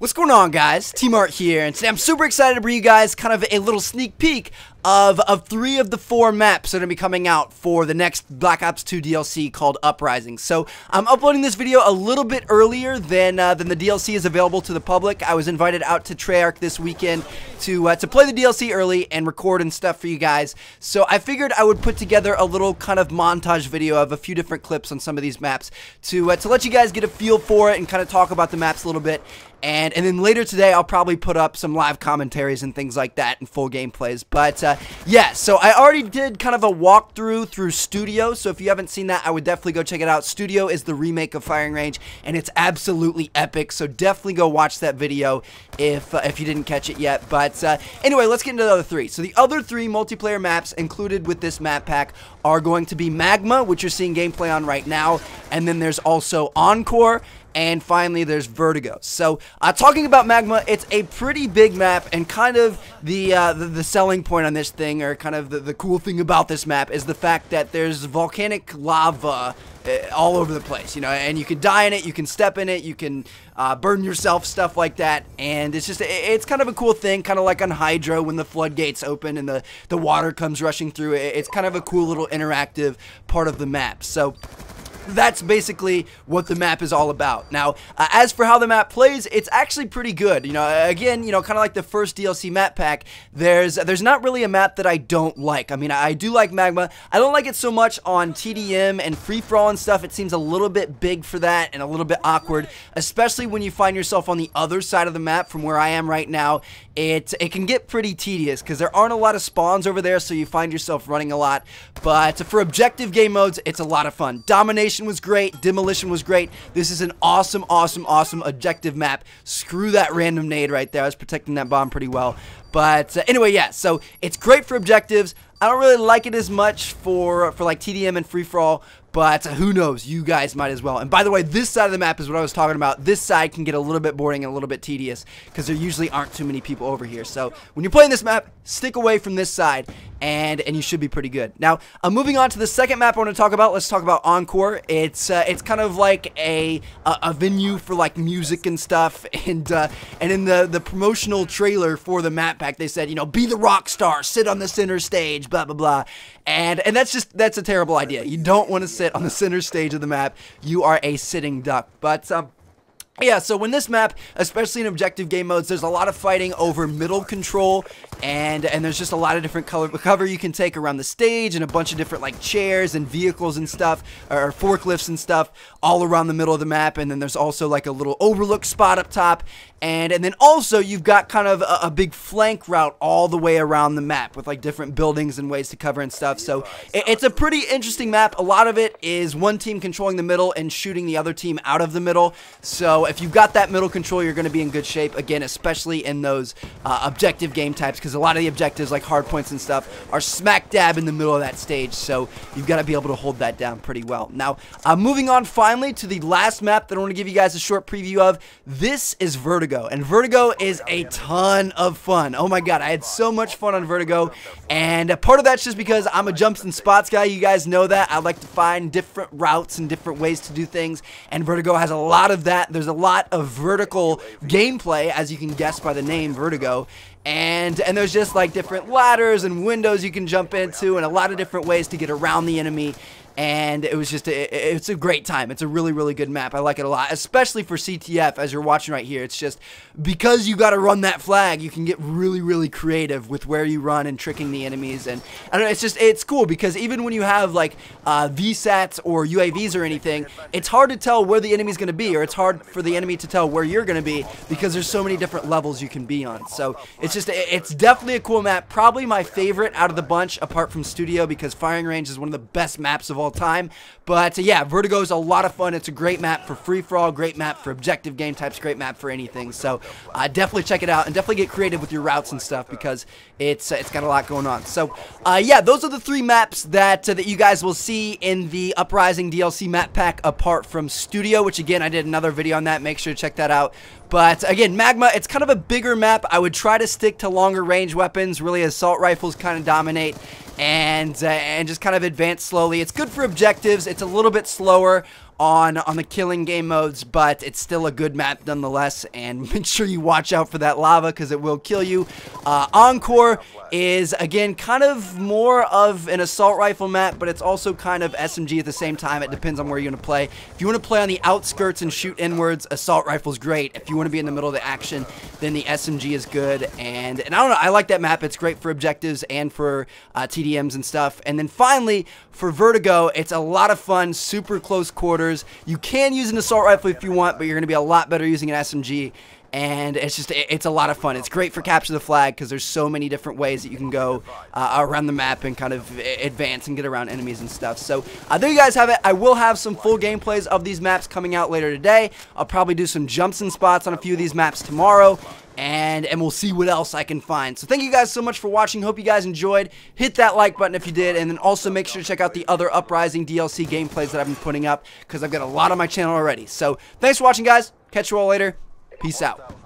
What's going on, guys? T-Mart here, and today I'm super excited to bring you guys kind of a little sneak peek of 3 of the 4 maps that are going to be coming out for the next Black Ops 2 DLC called Uprising. So I'm uploading this video a little bit earlier than the DLC is available to the public. I was invited out to Treyarch this weekend to play the DLC early and record and stuff for you guys. So I figured I would put together a little kind of montage video of a few different clips on some of these maps to let you guys get a feel for it and kind of talk about the maps a little bit. And then later today, I'll probably put up some live commentaries and things like that and full gameplays. But yeah, so I already did kind of a walkthrough through Studio. So if you haven't seen that, I would definitely go check it out. Studio is the remake of Firing Range, and it's absolutely epic. So definitely go watch that video if you didn't catch it yet. But anyway, let's get into the other 3. So the other 3 multiplayer maps included with this map pack are going to be Magma, which you're seeing gameplay on right now, and then there's also Encore. And finally, there's Vertigo. So, talking about Magma, it's a pretty big map, and kind of the selling point on this thing, or kind of the cool thing about this map, is the fact that there's volcanic lava all over the place, you know, and you can die in it, you can step in it, you can burn yourself, stuff like that, and it's kind of a cool thing, kind of like on Hydro when the floodgates open and the water comes rushing through. It's kind of a cool little interactive part of the map. So that's basically what the map is all about. Now, as for how the map plays, it's actually pretty good. You know, again, you know, kind of like the first DLC map pack, there's not really a map that I don't like. I mean, I do like Magma. I don't like it so much on TDM and free-for-all and stuff. It seems a little bit big for that and a little bit awkward, especially when you find yourself on the other side of the map from where I am right now. It can get pretty tedious because there aren't a lot of spawns over there, so you find yourself running a lot. But for objective game modes, it's a lot of fun. Domination was great. Demolition was great. This is an awesome, awesome, awesome objective map. Screw that random nade right there. I was protecting that bomb pretty well. But anyway, yeah, so it's great for objectives. I don't really like it as much for like TDM and free-for-all, but who knows? You guys might as well. And by the way, this side of the map is what I was talking about. This side can get a little bit boring and a little bit tedious because there usually aren't too many people over here. So when you're playing this map, stick away from this side, and you should be pretty good. Now, moving on to the second map I want to talk about. Let's talk about Encore. It's kind of like a venue for like music and stuff. And in the promotional trailer for the map pack, they said, you know, be the rock star, sit on the center stage, blah blah blah. And that's a terrible idea. You don't want to sit on the center stage of the map. You are a sitting duck. But yeah, so when this map, especially in objective game modes, there's a lot of fighting over middle control, and there's just a lot of different cover you can take around the stage, and a bunch of different like chairs and vehicles and stuff, or forklifts and stuff, all around the middle of the map. And then there's also like a little overlook spot up top, and then also you've got kind of a big flank route all the way around the map with like different buildings and ways to cover and stuff. So it's a pretty interesting map. A lot of it is one team controlling the middle and shooting the other team out of the middle. So if you've got that middle control, you're going to be in good shape, again, especially in those objective game types, because a lot of the objectives like hard points and stuff are smack dab in the middle of that stage, so you've got to be able to hold that down pretty well. Now, moving on finally to the last map that I want to give you guys a short preview of. This is Vertigo, and Vertigo is a ton of fun. Oh my god, I had so much fun on Vertigo, and part of that's just because I'm a jumps and spots guy. You guys know that. I like to find different routes and different ways to do things, and Vertigo has a lot of that. There's a lot of vertical gameplay, as you can guess by the name Vertigo, and there's just like different ladders and windows you can jump into, and a lot of different ways to get around the enemy. And it was just it's a great time. It's a really, really good map. I like it a lot, especially for CTF, as you're watching right here. It's just because you got to run that flag, you can get really, really creative with where you run and tricking the enemies. And I don't know, it's cool because even when you have like VSATs or UAVs or anything, it's hard to tell where the enemy's going to be, or it's hard for the enemy to tell where you're going to be because there's so many different levels you can be on. So it's definitely a cool map. Probably my favorite out of the bunch, apart from Studio, because Firing Range is one of the best maps of all time. But yeah, Vertigo is a lot of fun. It's a great map for free-for-all, great map for objective game types, great map for anything. So definitely check it out, and definitely get creative with your routes and stuff, because it's got a lot going on. So yeah, those are the 3 maps that you guys will see in the Uprising DLC map pack, apart from Studio, which again, I did another video on that. Make sure to check that out. But again, Magma, it's kind of a bigger map. I would try to stick to longer range weapons. Really, assault rifles kind of dominate. and just kind of advance slowly. It's good for objectives. It's a little bit slower on the killing game modes, but it's still a good map nonetheless, and make sure you watch out for that lava because it will kill you. Encore is, again, kind of more of an assault rifle map, but it's also kind of SMG at the same time. It depends on where you're going to play. If you want to play on the outskirts and shoot inwards, assault rifle's great. If you want to be in the middle of the action, then the SMG is good, and I don't know, I like that map. It's great for objectives and for TDMs and stuff. And then finally, for Vertigo, it's a lot of fun, super close quarters. You can use an assault rifle if you want, but you're going to be a lot better using an SMG. And it's a lot of fun. It's great for capture the flag because there's so many different ways that you can go around the map and kind of advance and get around enemies and stuff. So there you guys have it. I will have some full gameplays of these maps coming out later today. I'll probably do some jumps and spots on a few of these maps tomorrow. And we'll see what else I can find. So thank you guys so much for watching. Hope you guys enjoyed. Hit that like button if you did, and then also make sure to check out the other Uprising DLC gameplays that I've been putting up because I've got a lot on my channel already. So thanks for watching, guys. Catch you all later. Peace out.